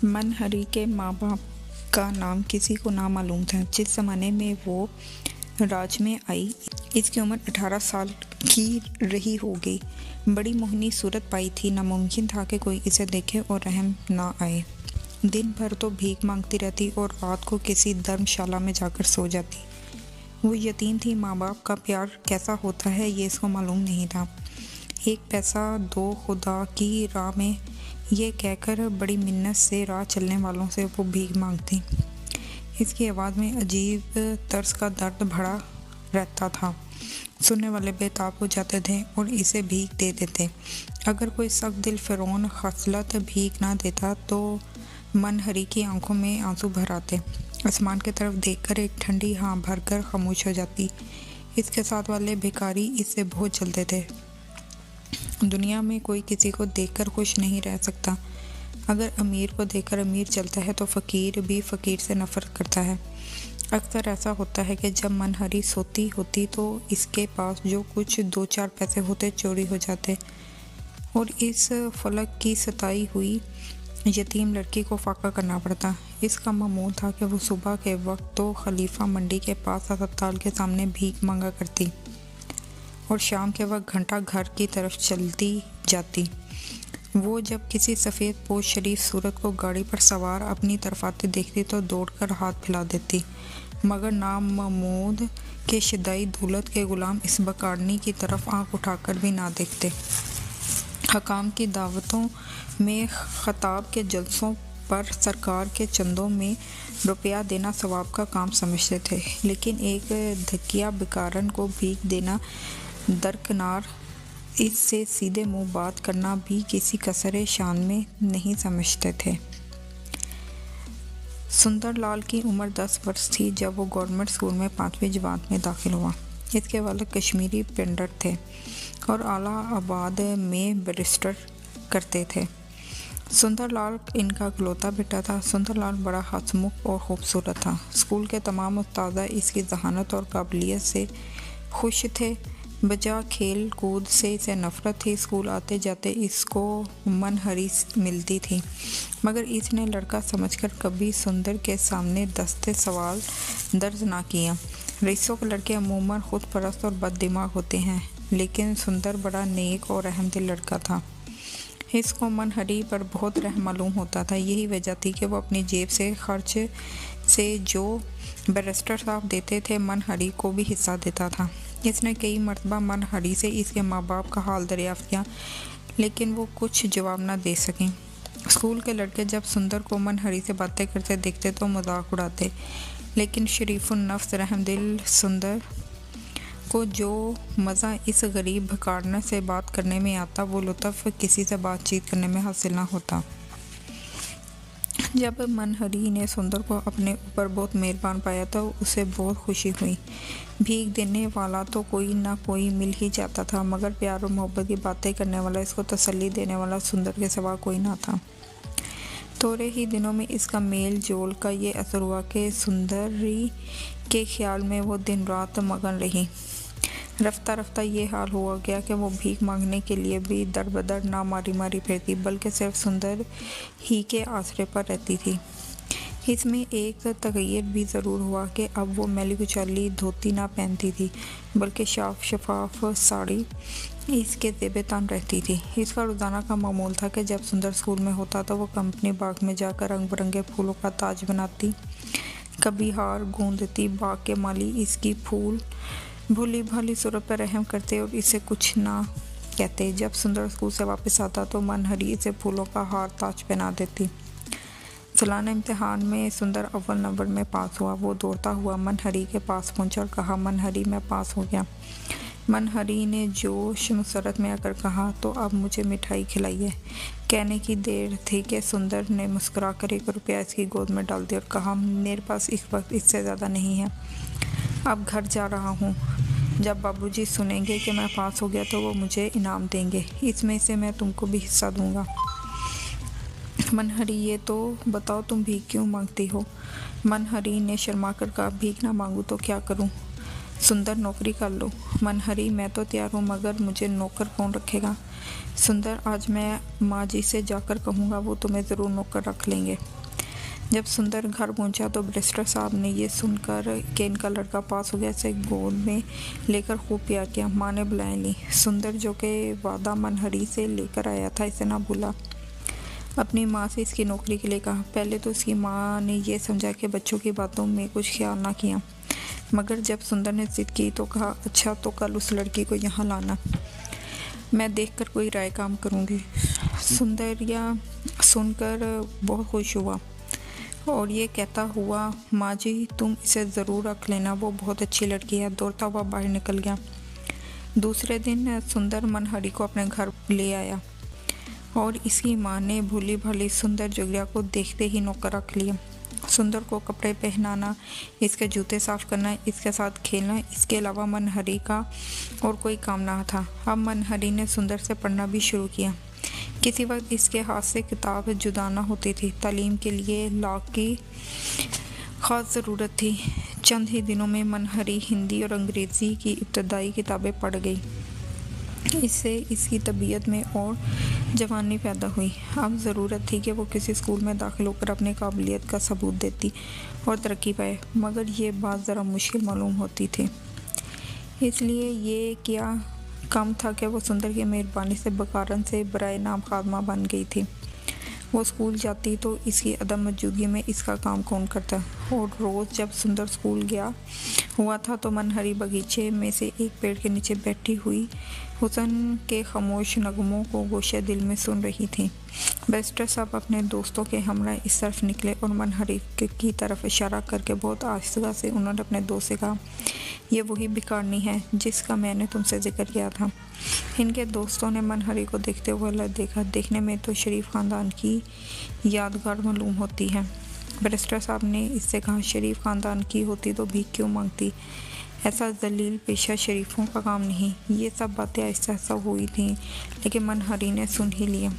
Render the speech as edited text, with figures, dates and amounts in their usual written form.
मनहरी के माँ बाप का नाम किसी को ना मालूम था। जिस ज़माने में वो राज में आई, इसकी उम्र 18 साल की रही होगी। बड़ी मोहनी सूरत पाई थी, नामुमकिन था कि कोई इसे देखे और रहम ना आए। दिन भर तो भीख मांगती रहती और रात को किसी धर्मशाला में जाकर सो जाती। वो यतीम थी। माँ बाप का प्यार कैसा होता है ये इसको मालूम नहीं था। एक पैसा दो खुदा की राह में, ये कहकर बड़ी मिन्नत से राह चलने वालों से वो भीख मांगती। इसकी आवाज़ में अजीब तर्स का दर्द भरा रहता था। सुनने वाले बेताब हो जाते थे और इसे भीख दे देते। अगर कोई सख्त दिल फ़िरौन खसलत भीख ना देता तो मनहरी की आंखों में आंसू भर आते। आसमान की तरफ देखकर एक ठंडी हाँ भरकर खामोश हो जाती। इसके साथ वाले भिखारी इससे बहुत चलते थे। दुनिया में कोई किसी को देखकर खुश नहीं रह सकता। अगर अमीर को देखकर अमीर चलता है तो फ़कीर भी फ़कीर से नफ़रत करता है। अक्सर ऐसा होता है कि जब मनहरी सोती होती तो इसके पास जो कुछ 2-4 पैसे होते चोरी हो जाते और इस फलक की सताई हुई यतीम लड़की को फाका करना पड़ता। इसका मामूल था कि वो सुबह के वक्त तो खलीफा मंडी के पास अस्पताल के सामने भीख मांगा करती और शाम के वक्त घंटा घर की तरफ चलती जाती। वो जब किसी सफ़ेद पोश शरीफ सूरत को गाड़ी पर सवार अपनी तरफ आते देखती तो दौड़कर हाथ फैला देती, मगर नाम महमूद के शिदाई दौलत के गुलाम इस बकारनी की तरफ आंख उठाकर भी ना देखते। हकाम की दावतों में, खताब के जलसों पर सरकार के चंदों में रुपया देना सवाब का काम समझते थे, लेकिन एक धकिया बेकारन को भीख देना दरकिनार, इससे सीधे मुंह बात करना भी किसी कसरे शान में नहीं समझते थे। सुंदरलाल की उम्र 10 वर्ष थी जब वो गवर्नमेंट स्कूल में 5वीं जमात में दाखिल हुआ। इसके वालिद कश्मीरी पेंटर थे और आला आबाद में बैरिस्टर करते थे। सुंदरलाल इनका इकलौता बेटा था। सुंदरलाल बड़ा हंसमुख और खूबसूरत था। स्कूल के तमाम उस्ताद इसकी जहानत और काबिलियत से खुश थे। बजा खेल कूद से इसे नफ़रत थी। स्कूल आते जाते इसको मनहरी मिलती थी, मगर इसने लड़का समझकर कभी सुंदर के सामने दस्ते सवाल दर्ज ना किया। रईसों के लड़के अमूमन खुद परस्त और बददिमाग होते हैं, लेकिन सुंदर बड़ा नेक और रहमदिल लड़का था। इसको मनहरी पर बहुत रहम मालूम होता था। यही वजह थी कि वो अपनी जेब से खर्च से जो बैरिस्टर साहब देते थे मनहरी को भी हिस्सा देता था। इसने कई मरतबा मनहरी से इसके माँ बाप का हाल दरियाफ्त किया, लेकिन वो कुछ जवाब न दे सकें। स्कूल के लड़के जब सुंदर को मनहरी से बातें करते देखते तो मजाक उड़ाते, लेकिन शरीफुन नफ्स रहमदिल सुंदर को जो मज़ा इस गरीब भकारने से बात करने में आता, वो लुत्फ़ किसी से बातचीत करने में हासिल ना होता। जब मनहरी ने सुंदर को अपने ऊपर बहुत मेहरबान पाया तो उसे बहुत खुशी हुई। भीख देने वाला तो कोई ना कोई मिल ही जाता था, मगर प्यार और मोहब्बत की बातें करने वाला, इसको तसल्ली देने वाला सुंदर के सिवा कोई ना था। थोड़े ही दिनों में इसका मेल जोल का ये असर हुआ कि सुंदरी के ख्याल में वो दिन रात मगन रही। रफ्ता रफ्ता ये हाल हुआ गया कि वो भीख मांगने के लिए भी दर बदर ना मारी मारी फिरती, बल्कि सिर्फ सुंदर ही के आसरे पर रहती थी। इसमें एक तगय्युर भी ज़रूर हुआ कि अब वो मैली कुचैली धोती ना पहनती थी, बल्कि शफाफ साड़ी इसके ज़ेबे तान रहती थी। इसका रोज़ाना का मामूल था कि जब सुंदर स्कूल में होता तो वो कंपनी बाग में जाकर रंग बिरंगे फूलों का ताज बनाती, कभी हार गूंदती। बाग के माली इसकी फूल भोली भाली सूरत पर रहम करते और इसे कुछ ना कहते। जब सुंदर स्कूल से वापस आता तो मनहरी इसे फूलों का हार ताज पहना देती। सालाना इम्तिहान में सुंदर अव्वल नंबर में पास हुआ। वो दौड़ता हुआ मनहरी के पास पहुंचा और कहा, मनहरी मैं पास हो गया। मनहरी ने जोश मुसरत में आकर कहा, तो अब मुझे मिठाई खिलाइए। कहने की देर थी कि सुंदर ने मुस्कुरा कर 1 रुपया इसकी गोद में डाल दिया और कहा, मेरे पास इस वक्त इससे ज़्यादा नहीं है, अब घर जा रहा हूँ। जब बाबूजी सुनेंगे कि मैं पास हो गया तो वो मुझे इनाम देंगे, इसमें से मैं तुमको भी हिस्सा दूंगा। मनहरी ये तो बताओ तुम भीख क्यों मांगती हो? मनहरी ने शर्मा कर कहा, भीख ना मांगूँ तो क्या करूँ? सुंदर नौकरी कर लो। मनहरी मैं तो तैयार हूँ, मगर मुझे नौकर कौन रखेगा? सुंदर आज मैं माँ जी से जाकर कहूँगा, वो तुम्हें ज़रूर नौकर रख लेंगे। जब सुंदर घर पहुंचा तो बैरिस्टर साहब ने ये सुनकर कि इनका लड़का पास हो गया, इसे गोद में लेकर खूब प्यार किया। माँ ने बुलाए ली। सुंदर जो कि वादा मनहरी से लेकर आया था, इसे ना भूला। अपनी माँ से इसकी नौकरी के लिए कहा। पहले तो उसकी माँ ने यह समझा कि बच्चों की बातों में कुछ ख्याल ना किया, मगर जब सुंदर ने जिद की तो कहा, अच्छा तो कल उस लड़की को यहाँ लाना, मैं देखकर कोई राय काम करूँगी। सुंदरिया सुनकर बहुत खुश हुआ और ये कहता हुआ, माँ जी तुम इसे ज़रूर रख लेना, वो बहुत अच्छी लड़की है। दौड़ता हुआ बाहर निकल गया। दूसरे दिन सुंदर मनहरी को अपने घर ले आया और इसकी माँ ने भूली भाली सुंदर जोगिया को देखते ही नौकर रख लिया। सुंदर को कपड़े पहनाना, इसके जूते साफ करना, इसके साथ खेलना, इसके अलावा मनहरी का और कोई काम ना था। अब मनहरी ने सुंदर से पढ़ना भी शुरू किया। किसी वक्त इसके हाथ से किताब जुदा ना होती थी। तालीम के लिए लाख की ख़ास ज़रूरत थी। चंद ही दिनों में मनहरी हिंदी और अंग्रेज़ी की इब्तदाई किताबें पढ़ गई। इससे इसकी तबीयत में और जवानी पैदा हुई। अब ज़रूरत थी कि वो किसी स्कूल में दाखिल होकर अपनी काबिलियत का सबूत देती और तरक्की पाए, मगर ये बात ज़रा मुश्किल मालूम होती थी। इसलिए ये क्या कम था कि वो सुंदर की मेहरबानी से बकारन से बराए नाम खादमा बन गई थी। वो स्कूल जाती तो इसकी अदम मौजूदगी में इसका काम कौन करता। और रोज़ जब सुंदर स्कूल गया हुआ था तो मनहरी बगीचे में से एक पेड़ के नीचे बैठी हुई हुसन के खामोश नगमों को गोशे दिल में सुन रही थी। बैरिस्टर साहब अपने दोस्तों के हमरा इस तरफ निकले और मनहरी की तरफ इशारा करके बहुत आहिस्ता से उन्होंने अपने दोस्त से कहा, ये वही भिखारनी है जिसका मैंने तुमसे जिक्र किया था। इनके दोस्तों ने मनहरी को देखते हुए देखा। देखने में तो शरीफ ख़ानदान की यादगार मालूम होती है। बैरिस्टर साहब ने इससे कहा, शरीफ ख़ानदान की होती तो भीख क्यों मांगती? ऐसा जलील पेशा शरीफों का काम नहीं। ये सब बातें आहिस्ता आहिस्ता हुई थी, लेकिन मनहरी ने सुन ही लिया।